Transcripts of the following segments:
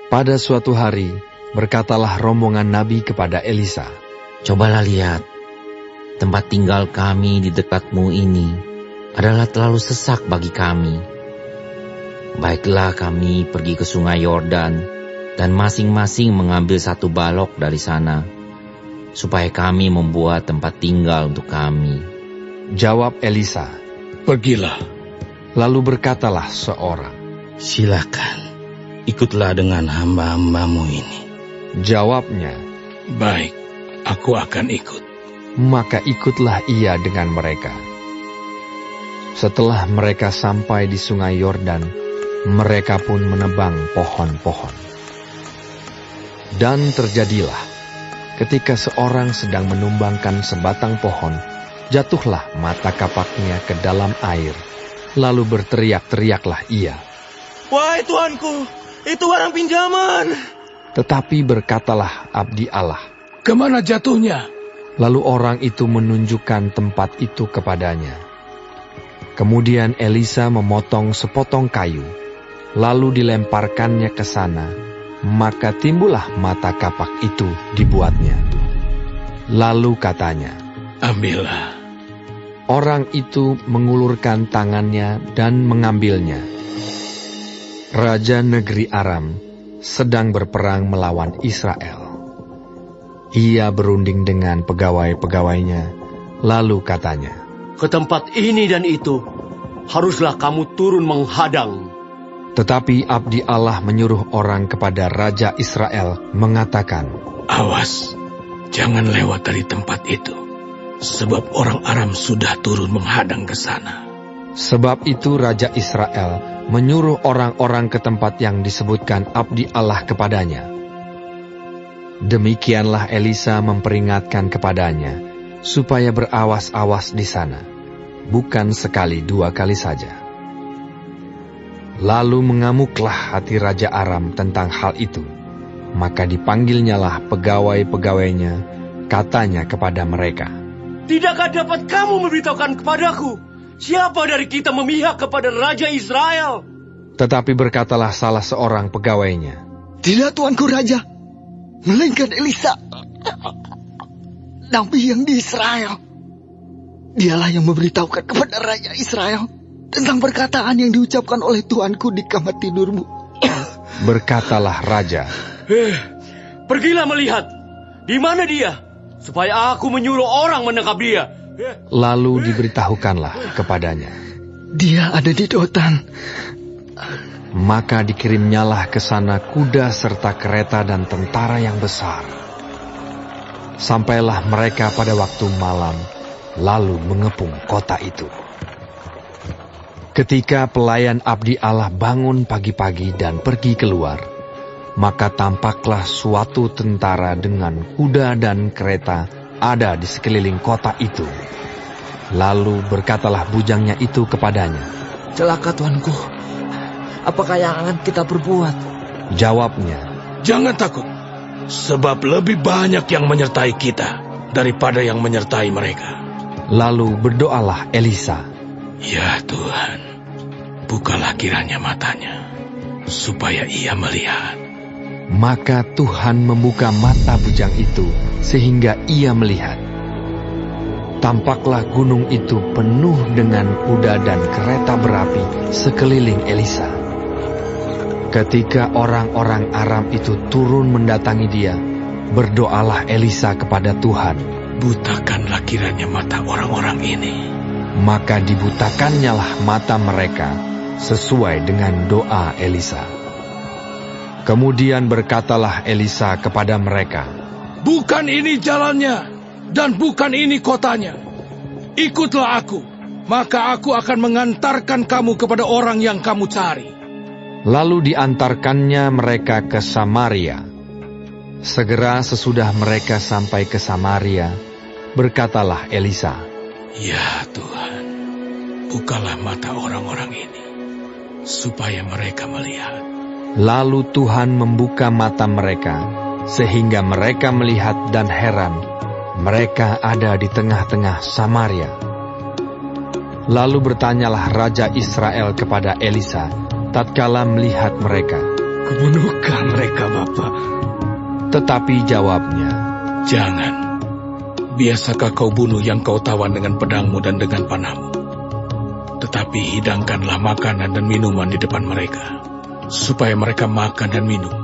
Pada suatu hari, berkatalah rombongan Nabi kepada Elisa, "Cobalah lihat, tempat tinggal kami di dekatmu ini adalah terlalu sesak bagi kami. Baiklah kami pergi ke sungai Yordan dan masing-masing mengambil satu balok dari sana, supaya kami membuat tempat tinggal untuk kami." Jawab Elisa, "Pergilah." Lalu berkatalah seorang, "Silakan, ikutlah dengan hamba-hambamu ini." Jawabnya, "Baik, aku akan ikut." Maka ikutlah ia dengan mereka. Setelah mereka sampai di sungai Yordan, mereka pun menebang pohon-pohon. Dan terjadilah, ketika seorang sedang menumbangkan sebatang pohon, jatuhlah mata kapaknya ke dalam air. Lalu berteriak-teriaklah ia, "Wahai Tuanku, itu barang pinjaman." Tetapi berkatalah abdi Allah, "Kemana jatuhnya?" Lalu orang itu menunjukkan tempat itu kepadanya. Kemudian Elisa memotong sepotong kayu, lalu dilemparkannya ke sana, maka timbullah mata kapak itu dibuatnya. Lalu katanya, "Ambillah." Orang itu mengulurkan tangannya dan mengambilnya. Raja negeri Aram sedang berperang melawan Israel. Ia berunding dengan pegawai-pegawainya, lalu katanya, "Ke tempat ini dan itu, haruslah kamu turun menghadang." Tetapi abdi Allah menyuruh orang kepada Raja Israel mengatakan, "Awas, jangan lewat dari tempat itu, sebab orang Aram sudah turun menghadang ke sana." Sebab itu Raja Israel menyuruh orang-orang ke tempat yang disebutkan abdi Allah kepadanya. Demikianlah Elisa memperingatkan kepadanya, supaya berawas-awas di sana, bukan sekali dua kali saja. Lalu mengamuklah hati Raja Aram tentang hal itu, maka dipanggilnyalah pegawai-pegawainya, katanya kepada mereka, "Tidakkah dapat kamu memberitahukan kepadaku, siapa dari kita memihak kepada Raja Israel?" Tetapi berkatalah salah seorang pegawainya, "Tidak, Tuanku Raja, melainkan Elisa, nabi yang di Israel. Dialah yang memberitahukan kepada Raja Israel tentang perkataan yang diucapkan oleh Tuanku di kamar tidurmu." Berkatalah Raja, "Pergilah melihat, di mana dia, supaya aku menyuruh orang menangkap dia." Lalu diberitahukanlah kepadanya, "Dia ada di Dotan." Maka dikirimnyalah ke sana kuda serta kereta dan tentara yang besar. Sampailah mereka pada waktu malam, lalu mengepung kota itu. Ketika pelayan abdi Allah bangun pagi-pagi dan pergi keluar, maka tampaklah suatu tentara dengan kuda dan kereta ada di sekeliling kota itu. Lalu berkatalah bujangnya itu kepadanya, "Celaka Tuanku, apakah yang akan kita perbuat?" Jawabnya, "Jangan takut, sebab lebih banyak yang menyertai kita daripada yang menyertai mereka." Lalu berdoalah Elisa, "Ya Tuhan, bukalah kiranya matanya, supaya ia melihat." Maka Tuhan membuka mata bujang itu, sehingga ia melihat. Tampaklah gunung itu penuh dengan kuda dan kereta berapi sekeliling Elisa. Ketika orang-orang Aram itu turun mendatangi dia, berdoalah Elisa kepada Tuhan, "Butakanlah kiranya mata orang-orang ini." Maka dibutakannyalah mata mereka sesuai dengan doa Elisa. Kemudian berkatalah Elisa kepada mereka, "Bukan ini jalannya, dan bukan ini kotanya. Ikutlah aku, maka aku akan mengantarkan kamu kepada orang yang kamu cari." Lalu diantarkannya mereka ke Samaria. Segera sesudah mereka sampai ke Samaria, berkatalah Elisa, "Ya Tuhan, bukalah mata orang-orang ini, supaya mereka melihat." Lalu Tuhan membuka mata mereka, sehingga mereka melihat dan heran. Mereka ada di tengah-tengah Samaria. Lalu bertanyalah Raja Israel kepada Elisa, tatkala melihat mereka, Kubunuhkah mereka, Bapak? Tetapi jawabnya, Jangan. Biasakah kau bunuh yang kau tawan dengan pedangmu dan dengan panahmu? Tetapi hidangkanlah makanan dan minuman di depan mereka, supaya mereka makan dan minum,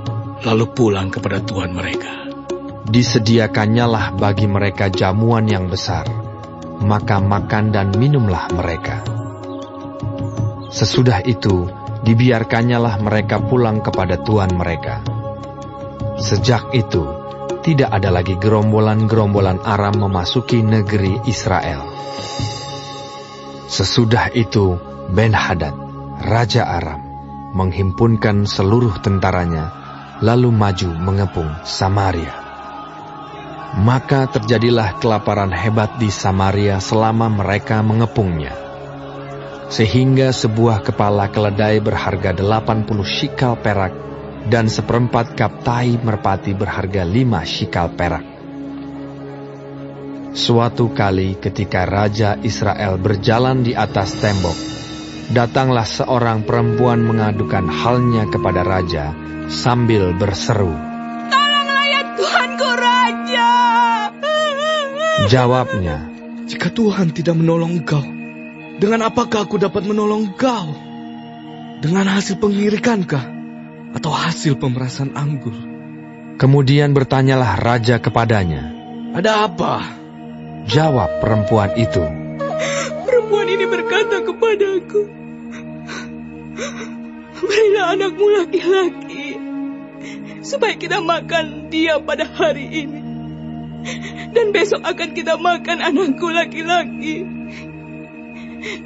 lalu pulang kepada Tuhan mereka. disediakannyalah bagi mereka jamuan yang besar, maka makan dan minumlah mereka. Sesudah itu, dibiarkannyalah mereka pulang kepada Tuhan mereka. Sejak itu, tidak ada lagi gerombolan-gerombolan Aram memasuki negeri Israel. Sesudah itu, Ben-Hadad, Raja Aram, menghimpunkan seluruh tentaranya, lalu maju mengepung Samaria. Maka terjadilah kelaparan hebat di Samaria selama mereka mengepungnya. Sehingga sebuah kepala keledai berharga 80 shikal perak dan 1/4 kap tahi merpati berharga 5 shikal perak. Suatu kali ketika Raja Israel berjalan di atas tembok, datanglah seorang perempuan mengadukan halnya kepada Raja sambil berseru, "Tolonglah ya Tuanku Raja!" Jawabnya, Jika Tuhan tidak menolong engkau, dengan apakah aku dapat menolong engkau? Dengan hasil pengirikankah? Atau hasil pemerasan anggur? Kemudian bertanyalah Raja kepadanya. Ada apa? Jawab perempuan itu, Perempuan ini berkata kepadaku, "Berilah anakmu laki-laki, supaya kita makan dia pada hari ini. Dan besok akan kita makan anakku laki-laki."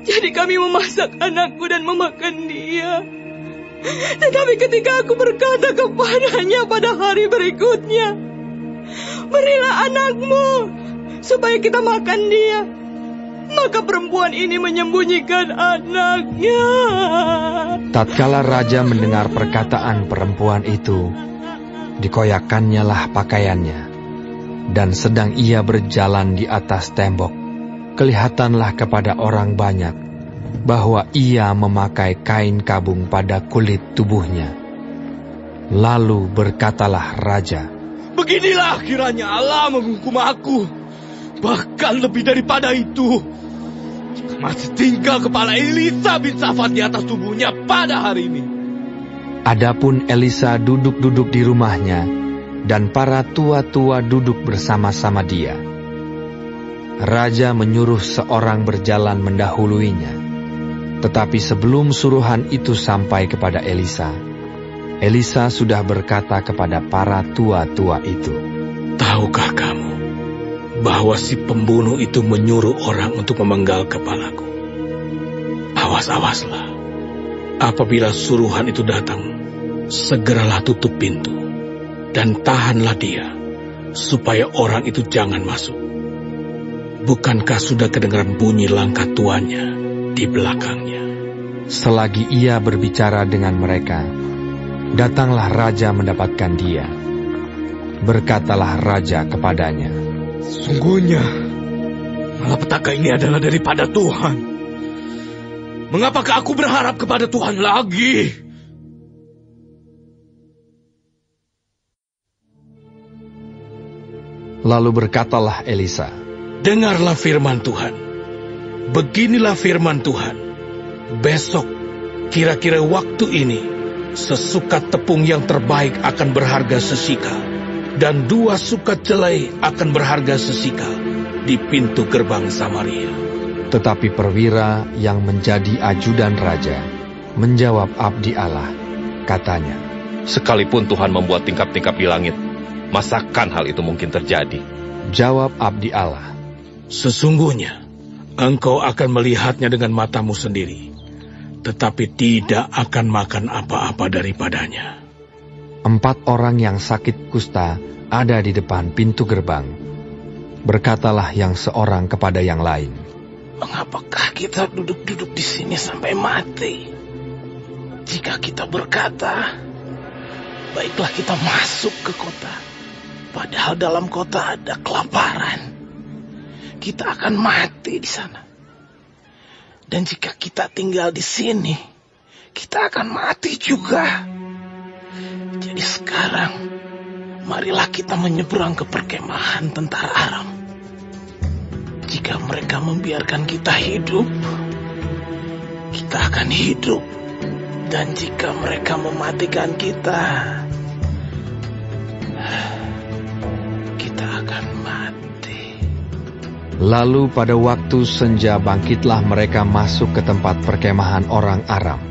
Jadi kami memasak anakku dan memakan dia. Tetapi ketika aku berkata kepadanya pada hari berikutnya, "Berilah anakmu, supaya kita makan dia," maka perempuan ini menyembunyikan anaknya. tatkala Raja mendengar perkataan perempuan itu, dikoyakkannyalah pakaiannya, dan sedang ia berjalan di atas tembok, kelihatanlah kepada orang banyak bahwa ia memakai kain kabung pada kulit tubuhnya. Lalu berkatalah Raja, Beginilah kiranya Allah menghukum aku. Bahkan lebih daripada itu, jika masih tinggal kepala Elisa bin Safat di atas tubuhnya pada hari ini. adapun Elisa duduk-duduk di rumahnya, dan para tua-tua duduk bersama-sama dia. Raja menyuruh seorang berjalan mendahuluinya. Tetapi sebelum suruhan itu sampai kepada Elisa, Elisa sudah berkata kepada para tua-tua itu, Tahukah kamu bahwa si pembunuh itu menyuruh orang untuk memenggal kepalaku? Awas-awaslah. Apabila suruhan itu datang, segeralah tutup pintu dan tahanlah dia, supaya orang itu jangan masuk. Bukankah sudah kedengaran bunyi langkah tuannya di belakangnya? Selagi ia berbicara dengan mereka, datanglah Raja mendapatkan dia. Berkatalah Raja kepadanya, Sungguhnya, malapetaka ini adalah daripada Tuhan. Mengapakah aku berharap kepada Tuhan lagi? Lalu berkatalah Elisa, Dengarlah firman Tuhan. Beginilah firman Tuhan. Besok, kira-kira waktu ini, sesukat tepung yang terbaik akan berharga sesikal, dan 2 sukat jelai akan berharga sesikal di pintu gerbang Samaria. tetapi perwira yang menjadi ajudan Raja menjawab abdi Allah, katanya, Sekalipun Tuhan membuat tingkap-tingkap di langit, masakan hal itu mungkin terjadi? Jawab abdi Allah, Sesungguhnya, engkau akan melihatnya dengan matamu sendiri, tetapi tidak akan makan apa-apa daripadanya. 4 orang yang sakit kusta ada di depan pintu gerbang. Berkatalah yang seorang kepada yang lain, Mengapakah kita duduk-duduk di sini sampai mati? Jika kita berkata, baiklah kita masuk ke kota, padahal dalam kota ada kelaparan, kita akan mati di sana. Dan jika kita tinggal di sini, kita akan mati juga. Jadi sekarang, marilah kita menyeberang ke perkemahan tentara Aram. Jika mereka membiarkan kita hidup, kita akan hidup. Dan jika mereka mematikan kita akan mati. Lalu pada waktu senja bangkitlah mereka masuk ke tempat perkemahan orang Aram.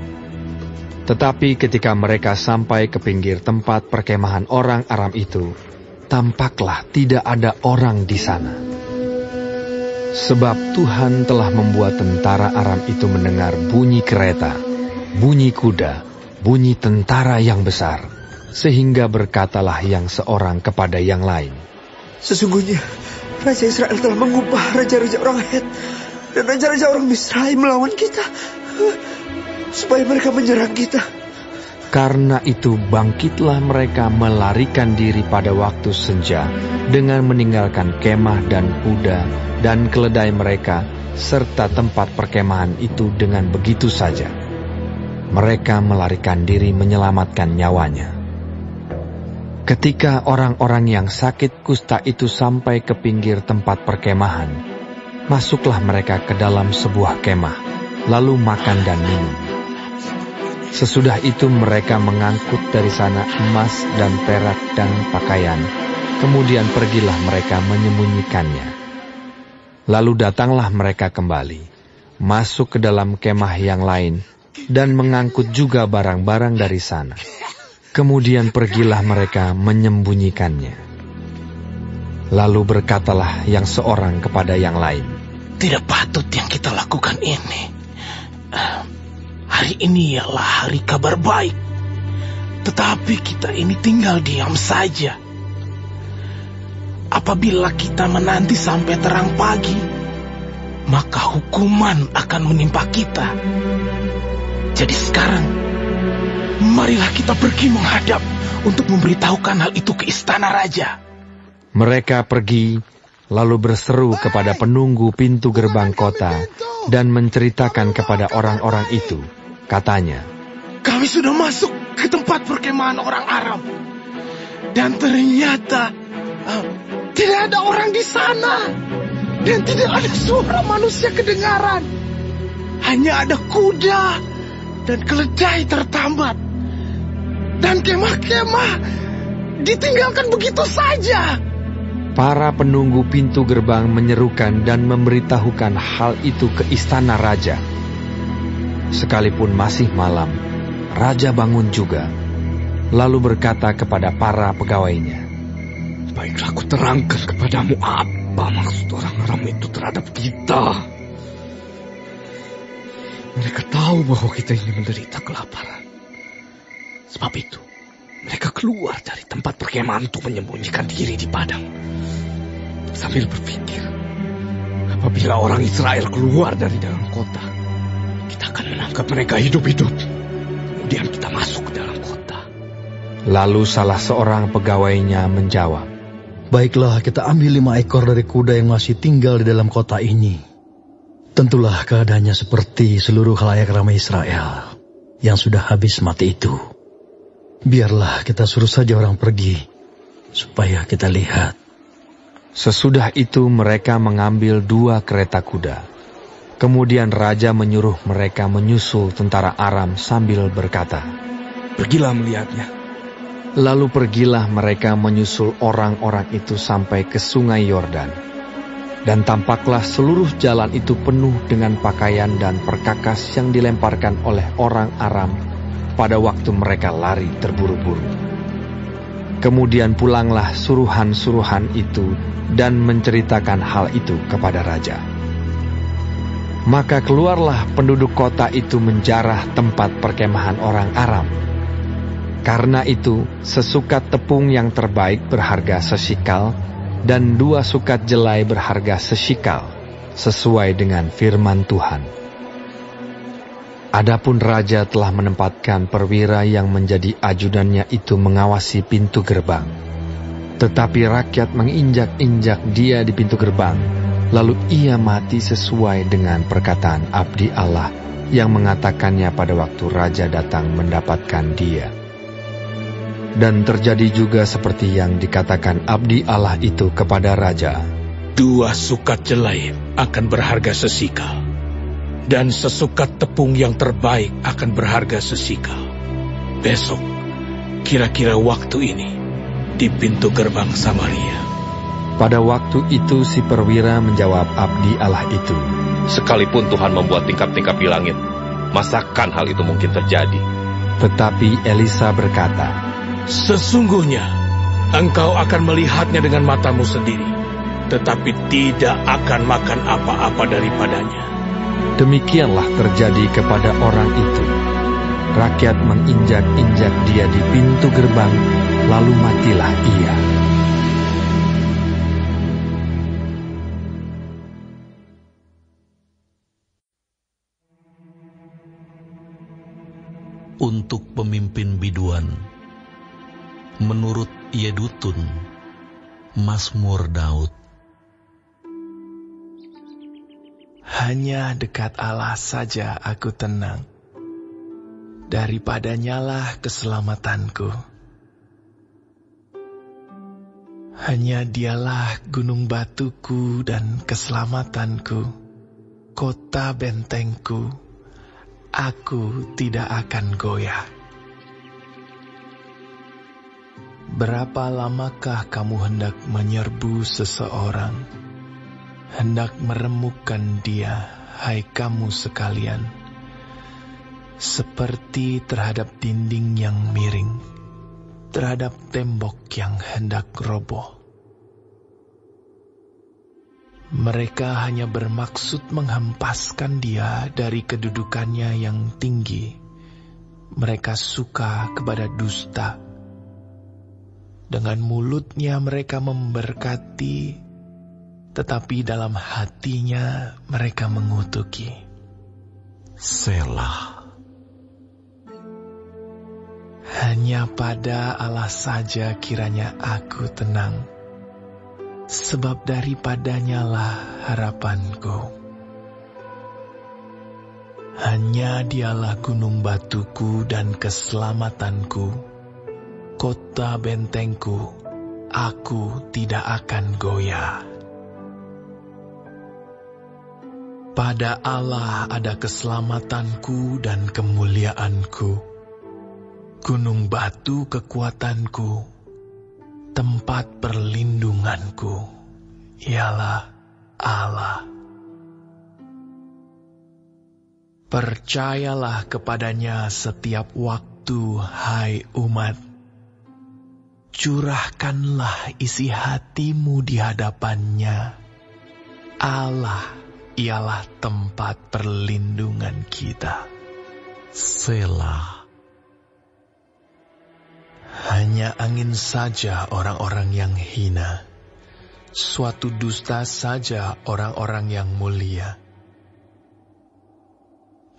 Tetapi ketika mereka sampai ke pinggir tempat perkemahan orang Aram itu, tampaklah tidak ada orang di sana. Sebab Tuhan telah membuat tentara Aram itu mendengar bunyi kereta, bunyi kuda, bunyi tentara yang besar, sehingga berkatalah yang seorang kepada yang lain, "Sesungguhnya Raja Israel telah mengubah raja-raja orang Het dan raja-raja orang Misraim melawan kita, supaya mereka menyerang kita." Karena itu bangkitlah mereka melarikan diri pada waktu senja dengan meninggalkan kemah dan kuda dan keledai mereka serta tempat perkemahan itu dengan begitu saja. Mereka melarikan diri menyelamatkan nyawanya. Ketika orang-orang yang sakit kusta itu sampai ke pinggir tempat perkemahan, masuklah mereka ke dalam sebuah kemah, lalu makan dan minum. Sesudah itu mereka mengangkut dari sana emas dan perak dan pakaian, kemudian pergilah mereka menyembunyikannya. Lalu datanglah mereka kembali, masuk ke dalam kemah yang lain, dan mengangkut juga barang-barang dari sana. Kemudian pergilah mereka menyembunyikannya. Lalu berkatalah yang seorang kepada yang lain, "Tidak patut yang kita lakukan ini. Hari ini ialah hari kabar baik. Tetapi kita ini tinggal diam saja. Apabila kita menanti sampai terang pagi, maka hukuman akan menimpa kita. Jadi sekarang, marilah kita pergi menghadap untuk memberitahukan hal itu ke istana raja." Mereka pergi, lalu berseru kepada penunggu pintu gerbang kota dan menceritakan kepada orang-orang itu. Katanya, "Kami sudah masuk ke tempat perkemahan orang Aram. Dan ternyata tidak ada orang di sana. Dan tidak ada suara manusia kedengaran. Hanya ada kuda dan keledai tertambat. Dan kemah-kemah ditinggalkan begitu saja." Para penunggu pintu gerbang menyerukan dan memberitahukan hal itu ke istana raja. Sekalipun masih malam, raja bangun juga, lalu berkata kepada para pegawainya, "Baiklah, aku terangkan kepadamu apa maksud orang Aram itu terhadap kita. Mereka tahu bahwa kita ini menderita kelaparan. Sebab itu, mereka keluar dari tempat perkemahan untuk menyembunyikan diri di padang. Sambil berpikir, apabila orang Israel keluar dari dalam kota, kita akan menangkap mereka hidup-hidup. Kemudian kita masuk ke dalam kota." Lalu salah seorang pegawainya menjawab, "Baiklah, kita ambil 5 ekor dari kuda yang masih tinggal di dalam kota ini. Tentulah keadaannya seperti seluruh khalayak ramai Israel yang sudah habis mati itu. Biarlah kita suruh saja orang pergi, supaya kita lihat." Sesudah itu mereka mengambil 2 kereta kuda. Kemudian raja menyuruh mereka menyusul tentara Aram sambil berkata, "Pergilah melihatnya." Lalu pergilah mereka menyusul orang-orang itu sampai ke sungai Yordan. Dan tampaklah seluruh jalan itu penuh dengan pakaian dan perkakas yang dilemparkan oleh orang Aram pada waktu mereka lari terburu-buru. Kemudian pulanglah suruhan-suruhan itu dan menceritakan hal itu kepada raja. Maka keluarlah penduduk kota itu menjarah tempat perkemahan orang Aram. Karena itu, sesukat tepung yang terbaik berharga sesikal, dan 2 sukat jelai berharga sesikal, sesuai dengan firman Tuhan. Adapun raja telah menempatkan perwira yang menjadi ajudannya itu mengawasi pintu gerbang. Tetapi rakyat menginjak-injak dia di pintu gerbang, lalu ia mati sesuai dengan perkataan abdi Allah yang mengatakannya pada waktu raja datang mendapatkan dia. Dan terjadi juga seperti yang dikatakan abdi Allah itu kepada raja. 2 sukat jelai akan berharga sesikal, dan sesukat tepung yang terbaik akan berharga sesikal. Besok, kira-kira waktu ini, di pintu gerbang Samaria. Pada waktu itu si perwira menjawab abdi Allah itu, Sekalipun Tuhan membuat tingkap-tingkap di langit, masakan hal itu mungkin terjadi? Tetapi Elisa berkata, Sesungguhnya, engkau akan melihatnya dengan matamu sendiri, tetapi tidak akan makan apa-apa daripadanya. Demikianlah terjadi kepada orang itu. Rakyat menginjak-injak dia di pintu gerbang, lalu matilah ia. Untuk pemimpin biduan, menurut Yedutun, Mazmur Daud. Hanya dekat Allah saja aku tenang, daripadanyalah keselamatanku. Hanya dialah gunung batuku dan keselamatanku, kota bentengku, aku tidak akan goyah. Berapa lamakah kamu hendak menyerbu seseorang, hendak meremukkan dia, hai kamu sekalian, seperti terhadap dinding yang miring, terhadap tembok yang hendak roboh. Mereka hanya bermaksud menghempaskan dia dari kedudukannya yang tinggi. Mereka suka kepada dusta. Dengan mulutnya mereka memberkati, tetapi dalam hatinya mereka mengutuki. Selah. Hanya pada Allah saja kiranya aku tenang, sebab daripadanyalah harapanku. Hanya dialah gunung batuku dan keselamatanku, kota bentengku, aku tidak akan goyah. Pada Allah ada keselamatanku dan kemuliaanku, gunung batu kekuatanku, tempat perlindunganku, ialah Allah. Percayalah kepadanya setiap waktu, hai umat. Curahkanlah isi hatimu di hadapannya. Allah ialah tempat perlindungan kita. Selah. Hanya angin saja orang-orang yang hina, suatu dusta saja orang-orang yang mulia.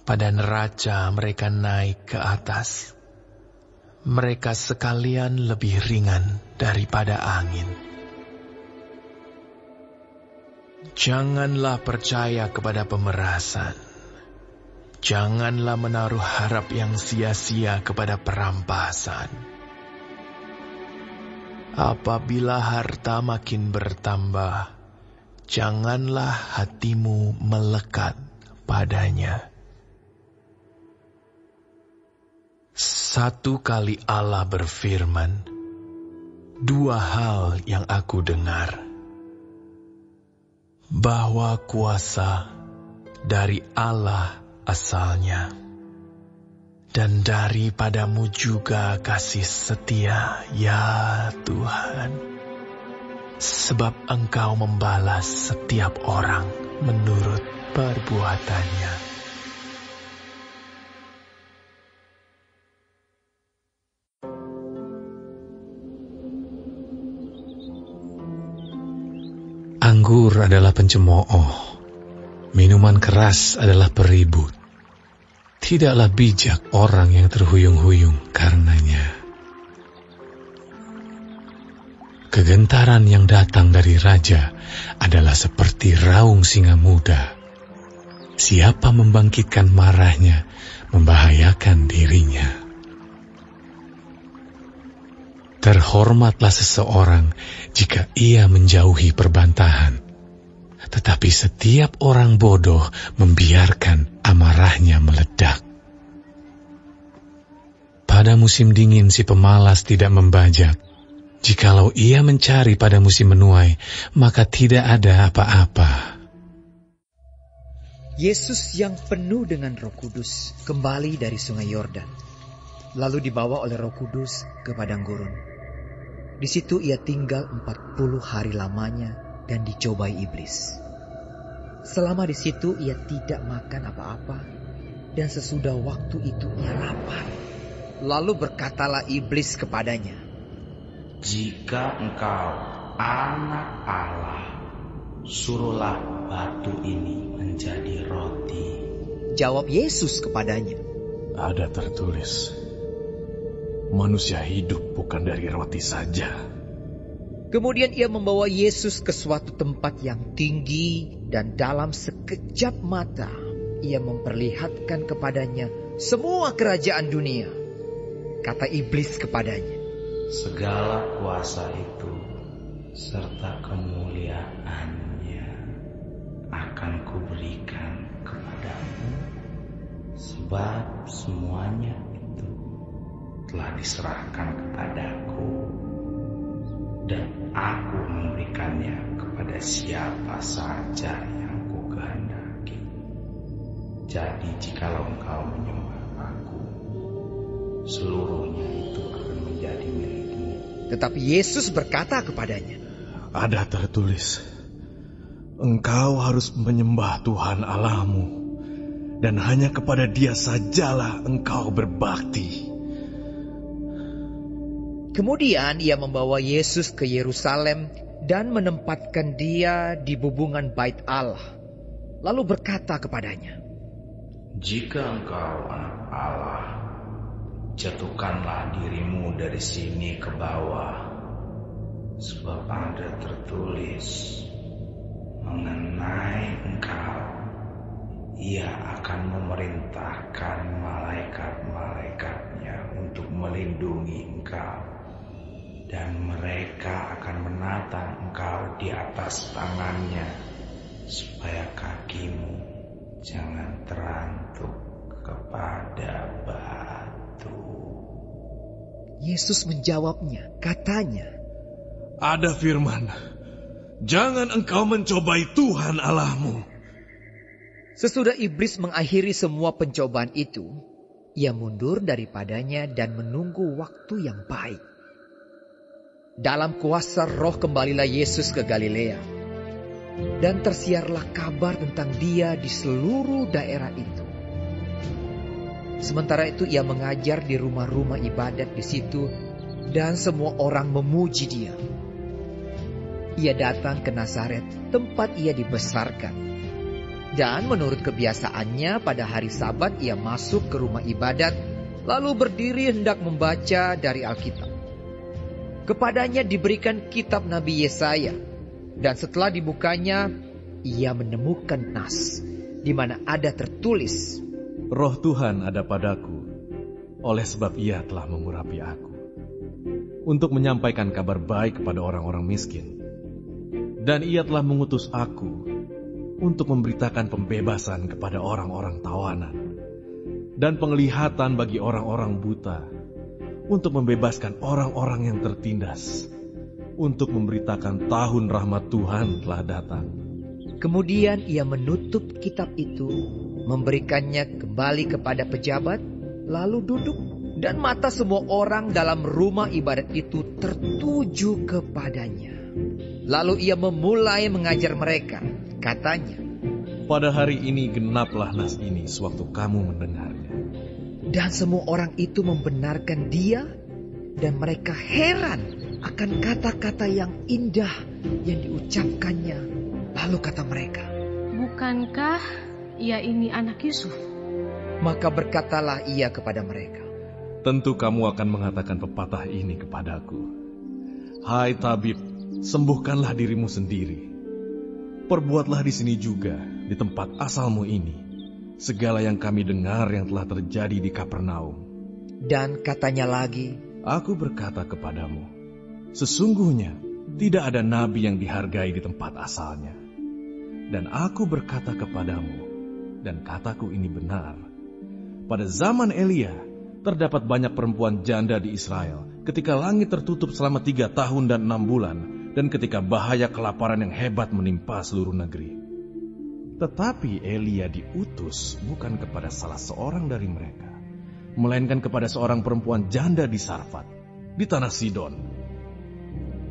Pada neraca mereka naik ke atas, mereka sekalian lebih ringan daripada angin. Janganlah percaya kepada pemerasan, janganlah menaruh harap yang sia-sia kepada perampasan. Apabila harta makin bertambah, janganlah hatimu melekat padanya. Satu kali Allah berfirman, 2 hal yang aku dengar, bahwa kuasa dari Allah asalnya, dan daripadamu juga kasih setia, ya Tuhan. Sebab Engkau membalas setiap orang menurut perbuatannya. Anggur adalah pencemooh, minuman keras adalah peribut. Tidaklah bijak orang yang terhuyung-huyung karenanya. Kegentaran yang datang dari raja adalah seperti raung singa muda. Siapa membangkitkan marahnya, membahayakan dirinya. Berhormatlah seseorang jika ia menjauhi perbantahan, tetapi setiap orang bodoh membiarkan amarahnya meledak. Pada musim dingin si pemalas tidak membajak. Jikalau ia mencari pada musim menuai, maka tidak ada apa-apa. Yesus yang penuh dengan Roh Kudus kembali dari Sungai Yordan, lalu dibawa oleh Roh Kudus ke padang gurun. Di situ ia tinggal 40 hari lamanya dan dicobai iblis. Selama di situ ia tidak makan apa-apa, dan sesudah waktu itu ia lapar. Lalu berkatalah iblis kepadanya, "Jika engkau anak Allah, suruhlah batu ini menjadi roti." Jawab Yesus kepadanya, "Ada tertulis, manusia hidup bukan dari roti saja." Kemudian ia membawa Yesus ke suatu tempat yang tinggi, dan dalam sekejap mata ia memperlihatkan kepadanya semua kerajaan dunia. Kata iblis kepadanya, "Segala kuasa itu serta kemuliaannya akan kuberikan kepadamu, sebab semuanya itu telah diserahkan kepadaku, dan aku memberikannya kepada siapa saja yang kukehendaki. Jadi jikalau engkau menyembah aku, seluruhnya itu akan menjadi milikmu." Tetapi Yesus berkata kepadanya, "Ada tertulis, engkau harus menyembah Tuhan Allahmu, dan hanya kepada Dia sajalah engkau berbakti." Kemudian ia membawa Yesus ke Yerusalem dan menempatkan dia di bubungan Bait Allah. Lalu berkata kepadanya, "Jika engkau anak Allah, jatuhkanlah dirimu dari sini ke bawah, sebab ada tertulis mengenai engkau, Ia akan memerintahkan malaikat-malaikatnya untuk melindungi engkau, dan mereka akan menatang engkau di atas tangannya, supaya kakimu jangan terantuk kepada batu." Yesus menjawabnya, katanya, "Ada firman, jangan engkau mencobai Tuhan Allahmu." Sesudah iblis mengakhiri semua pencobaan itu, ia mundur daripadanya dan menunggu waktu yang baik. Dalam kuasa Roh kembalilah Yesus ke Galilea, dan tersiarlah kabar tentang Dia di seluruh daerah itu. Sementara itu ia mengajar di rumah-rumah ibadat di situ, dan semua orang memuji Dia. Ia datang ke Nazaret, tempat ia dibesarkan. Dan menurut kebiasaannya pada hari Sabat ia masuk ke rumah ibadat, lalu berdiri hendak membaca dari Alkitab. Kepadanya diberikan kitab Nabi Yesaya, dan setelah dibukanya, ia menemukan nas, di mana ada tertulis, "Roh Tuhan ada padaku, oleh sebab Ia telah mengurapi aku, untuk menyampaikan kabar baik kepada orang-orang miskin. Dan Ia telah mengutus aku, untuk memberitakan pembebasan kepada orang-orang tawanan, dan penglihatan bagi orang-orang buta, untuk membebaskan orang-orang yang tertindas, untuk memberitakan tahun rahmat Tuhan telah datang." Kemudian ia menutup kitab itu, memberikannya kembali kepada pejabat, lalu duduk, dan mata semua orang dalam rumah ibadat itu tertuju kepadanya. Lalu ia memulai mengajar mereka, katanya, "Pada hari ini genaplah nas ini sewaktu kamu mendengarnya." Dan semua orang itu membenarkan dia, dan mereka heran akan kata-kata yang indah yang diucapkannya. Lalu kata mereka, "Bukankah ia ini anak Yusuf?" Maka berkatalah ia kepada mereka, "Tentu kamu akan mengatakan pepatah ini kepadaku, 'Hai tabib, sembuhkanlah dirimu sendiri. Perbuatlah di sini juga, di tempat asalmu ini, segala yang kami dengar yang telah terjadi di Kapernaum.' Dan katanya lagi, Aku berkata kepadamu, Sesungguhnya tidak ada nabi yang dihargai di tempat asalnya. Dan aku berkata kepadamu, dan kataku ini benar, pada zaman Elia terdapat banyak perempuan janda di Israel ketika langit tertutup selama 3 tahun dan 6 bulan, dan ketika bahaya kelaparan yang hebat menimpa seluruh negeri. Tetapi Elia diutus bukan kepada salah seorang dari mereka, melainkan kepada seorang perempuan janda di Sarfat, di tanah Sidon.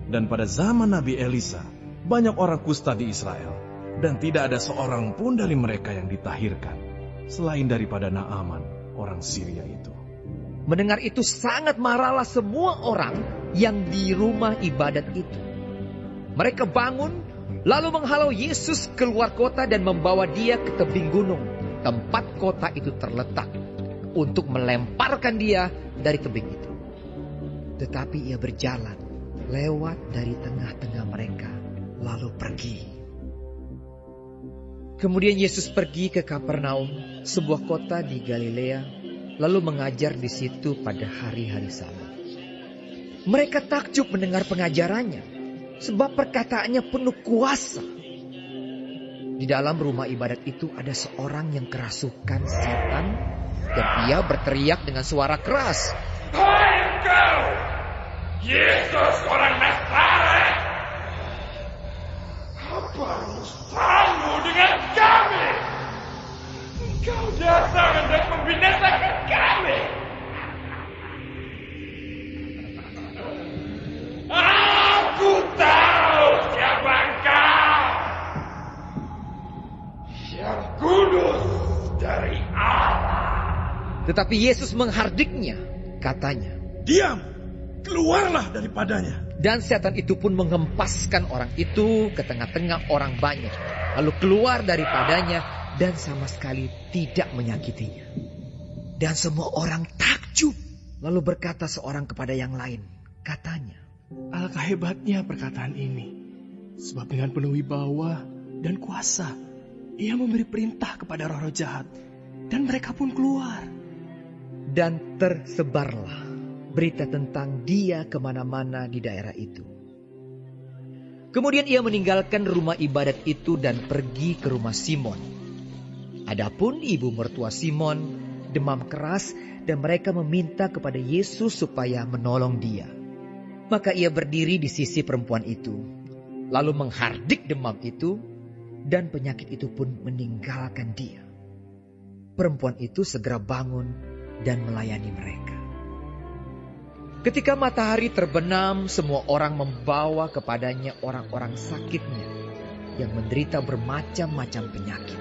Dan pada zaman Nabi Elisa, banyak orang kusta di Israel, dan tidak ada seorang pun dari mereka yang ditahirkan, selain daripada Naaman, orang Syria itu. Mendengar itu sangat marahlah semua orang yang di rumah ibadat itu. Mereka bangun, lalu menghalau Yesus keluar kota dan membawa dia ke tebing gunung, tempat kota itu terletak, untuk melemparkan dia dari tebing itu. Tetapi ia berjalan lewat dari tengah-tengah mereka, lalu pergi. Kemudian Yesus pergi ke Kapernaum, sebuah kota di Galilea, lalu mengajar di situ pada hari-hari Sabat. Mereka takjub mendengar pengajarannya, sebab perkataannya penuh kuasa. Di dalam rumah ibadat itu ada seorang yang kerasukan setan, dan ia berteriak dengan suara keras, "Hai engkau, Yesus orang Nazaret! Apa urusanmu dengan kami? Engkau datang hendak membinasakan kami. Aku tahu siapa engkau, yang kudus dari Allah." Tetapi Yesus menghardiknya, katanya, "Diam, keluarlah daripadanya." Dan setan itu pun menghempaskan orang itu ke tengah-tengah orang banyak, lalu keluar daripadanya dan sama sekali tidak menyakitinya. Dan semua orang takjub, lalu berkata seorang kepada yang lain, katanya, "Alangkah hebatnya perkataan ini, sebab dengan penuh wibawa dan kuasa, ia memberi perintah kepada roh-roh jahat, dan mereka pun keluar." Dan tersebarlah berita tentang dia kemana-mana di daerah itu. Kemudian ia meninggalkan rumah ibadat itu dan pergi ke rumah Simon. Adapun ibu mertua Simon demam keras, dan mereka meminta kepada Yesus supaya menolong dia. Maka ia berdiri di sisi perempuan itu, lalu menghardik demam itu, dan penyakit itu pun meninggalkan dia. Perempuan itu segera bangun dan melayani mereka. Ketika matahari terbenam, semua orang membawa kepadanya orang-orang sakitnya yang menderita bermacam-macam penyakit.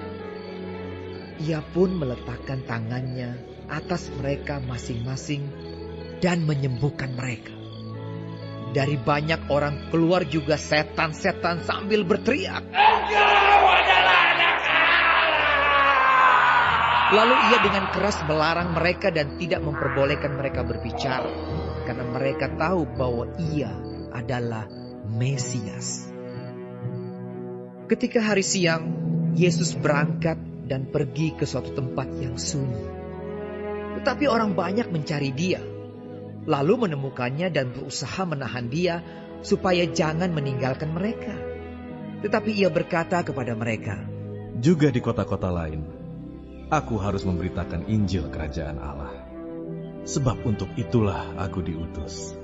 Ia pun meletakkan tangannya atas mereka masing-masing dan menyembuhkan mereka. Dari banyak orang keluar juga setan-setan sambil berteriak, "Engkau adalah Anak Allah!" Lalu ia dengan keras melarang mereka dan tidak memperbolehkan mereka berbicara, karena mereka tahu bahwa ia adalah Mesias. Ketika hari siang, Yesus berangkat dan pergi ke suatu tempat yang sunyi. Tetapi orang banyak mencari dia, lalu menemukannya dan berusaha menahan dia supaya jangan meninggalkan mereka. Tetapi ia berkata kepada mereka, "Juga di kota-kota lain, aku harus memberitakan Injil Kerajaan Allah. Sebab untuk itulah aku diutus."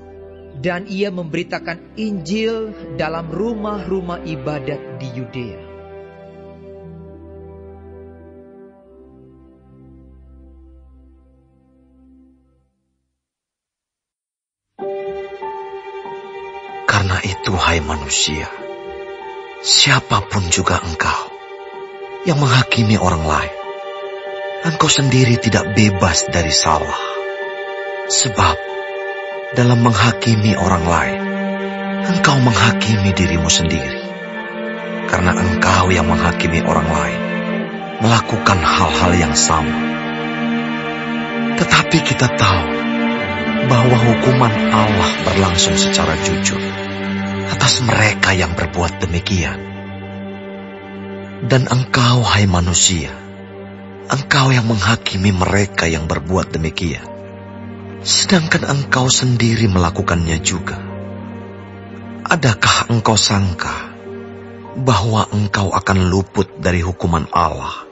Dan ia memberitakan Injil dalam rumah-rumah ibadat di Yudea. Karena itu, hai manusia, siapapun juga engkau yang menghakimi orang lain, engkau sendiri tidak bebas dari salah. Sebab dalam menghakimi orang lain, engkau menghakimi dirimu sendiri. Karena engkau yang menghakimi orang lain melakukan hal-hal yang sama. Tetapi kita tahu bahwa hukuman Allah berlangsung secara jujur atas mereka yang berbuat demikian. Dan engkau, hai manusia, engkau yang menghakimi mereka yang berbuat demikian, sedangkan engkau sendiri melakukannya juga. adakah engkau sangka bahwa engkau akan luput dari hukuman Allah?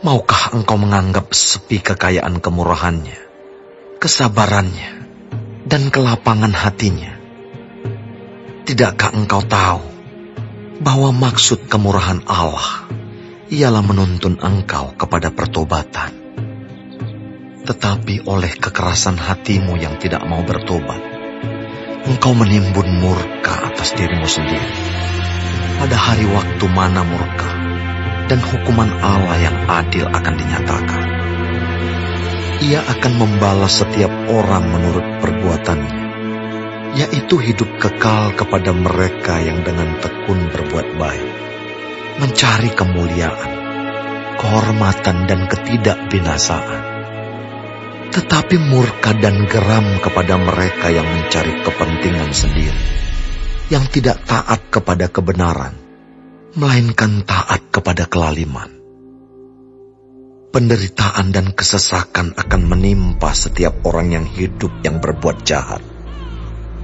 Maukah engkau menganggap sepi kekayaan kemurahannya, kesabarannya, dan kelapangan hatinya? Tidakkah engkau tahu bahwa maksud kemurahan Allah ialah menuntun engkau kepada pertobatan? Tetapi oleh kekerasan hatimu yang tidak mau bertobat, engkau menimbun murka atas dirimu sendiri. Pada hari waktu mana murka dan hukuman Allah yang adil akan dinyatakan. Ia akan membalas setiap orang menurut perbuatannya, yaitu hidup kekal kepada mereka yang dengan tekun berbuat baik, mencari kemuliaan, kehormatan, dan ketidakbinasaan. Tetapi murka dan geram kepada mereka yang mencari kepentingan sendiri, yang tidak taat kepada kebenaran, melainkan taat kepada kelaliman. Penderitaan dan kesesakan akan menimpa setiap orang yang hidup yang berbuat jahat.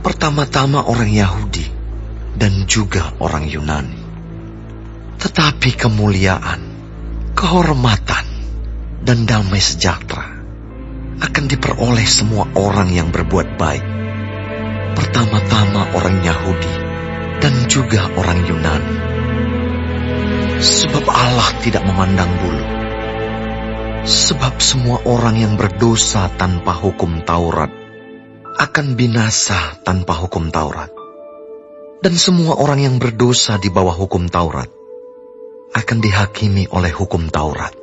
Pertama-tama orang Yahudi dan juga orang Yunani. Tetapi kemuliaan, kehormatan, dan damai sejahtera akan diperoleh semua orang yang berbuat baik. Pertama-tama orang Yahudi dan juga orang Yunani. Sebab Allah tidak memandang bulu. Sebab semua orang yang berdosa tanpa hukum Taurat akan binasa tanpa hukum Taurat. Dan semua orang yang berdosa di bawah hukum Taurat akan dihakimi oleh hukum Taurat.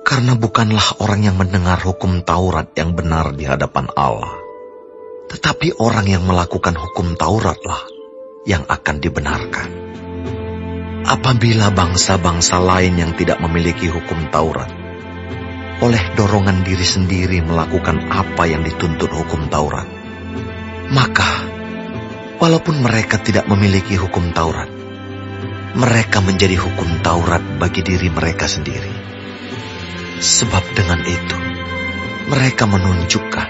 Karena bukanlah orang yang mendengar hukum Taurat yang benar di hadapan Allah, tetapi orang yang melakukan hukum Tauratlah yang akan dibenarkan. Apabila bangsa-bangsa lain yang tidak memiliki hukum Taurat, oleh dorongan diri sendiri melakukan apa yang dituntut hukum Taurat, maka walaupun mereka tidak memiliki hukum Taurat, mereka menjadi hukum Taurat bagi diri mereka sendiri. Sebab dengan itu, mereka menunjukkan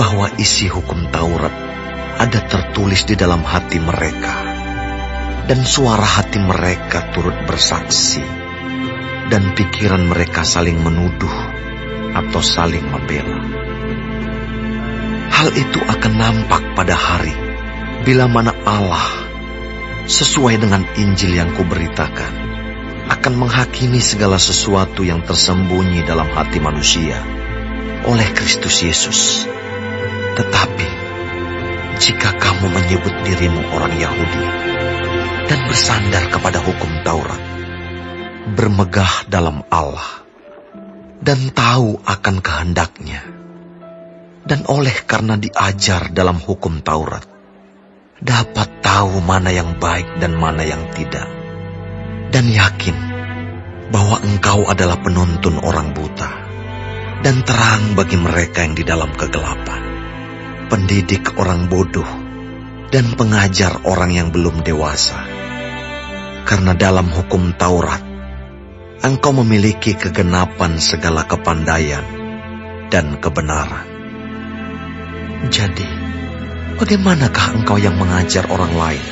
bahwa isi hukum Taurat ada tertulis di dalam hati mereka. Dan suara hati mereka turut bersaksi, dan pikiran mereka saling menuduh atau saling membela. Hal itu akan nampak pada hari bila mana Allah, sesuai dengan Injil yang kuberitakan, akan menghakimi segala sesuatu yang tersembunyi dalam hati manusia oleh Kristus Yesus. Tetapi jika kamu menyebut dirimu orang Yahudi dan bersandar kepada hukum Taurat, bermegah dalam Allah, dan tahu akan kehendaknya, dan oleh karena diajar dalam hukum Taurat, dapat tahu mana yang baik dan mana yang tidak, dan yakin bahwa engkau adalah penuntun orang buta, dan terang bagi mereka yang di dalam kegelapan, pendidik orang bodoh, dan pengajar orang yang belum dewasa. Karena dalam hukum Taurat, engkau memiliki kegenapan segala kepandaian dan kebenaran. Jadi, bagaimanakah engkau yang mengajar orang lain?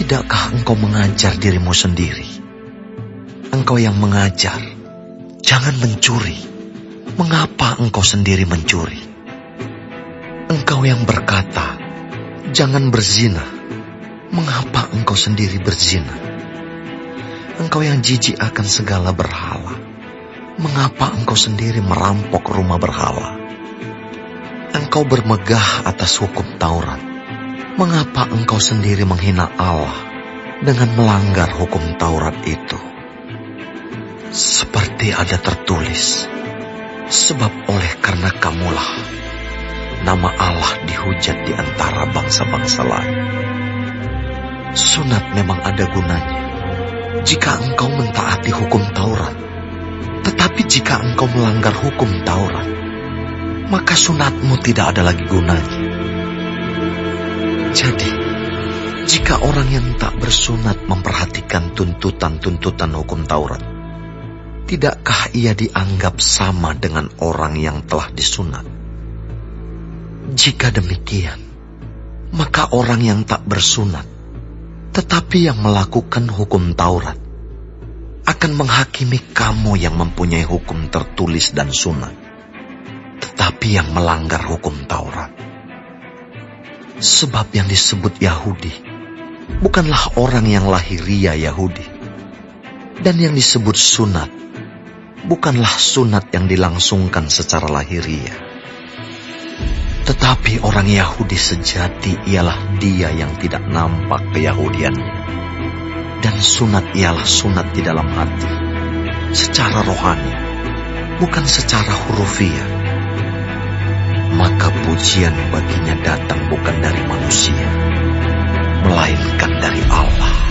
Tidakkah engkau mengajar dirimu sendiri? Engkau yang mengajar, jangan mencuri. Mengapa engkau sendiri mencuri? Engkau yang berkata, jangan berzina. Mengapa engkau sendiri berzina? Engkau yang jijik akan segala berhala, mengapa engkau sendiri merampok rumah berhala? Engkau bermegah atas hukum Taurat, mengapa engkau sendiri menghina Allah dengan melanggar hukum Taurat itu? Seperti ada tertulis, sebab oleh karena kamulah nama Allah dihujat di antara bangsa-bangsa lain. Sunat memang ada gunanya jika engkau mentaati hukum Taurat. Tetapi jika engkau melanggar hukum Taurat, maka sunatmu tidak ada lagi gunanya. Jadi, jika orang yang tak bersunat memperhatikan tuntutan-tuntutan hukum Taurat, tidakkah ia dianggap sama dengan orang yang telah disunat? Jika demikian, Maka orang yang tak bersunat, tetapi yang melakukan hukum Taurat, akan menghakimi kamu yang mempunyai hukum tertulis dan sunat, tetapi yang melanggar hukum Taurat. Sebab yang disebut Yahudi bukanlah orang yang lahiriah Yahudi, dan yang disebut sunat bukanlah sunat yang dilangsungkan secara lahiriah. Tetapi orang Yahudi sejati ialah dia yang tidak nampak keyahudiannya, dan sunat ialah sunat di dalam hati, secara rohani, bukan secara hurufiah. Maka pujian baginya datang bukan dari manusia, melainkan dari Allah.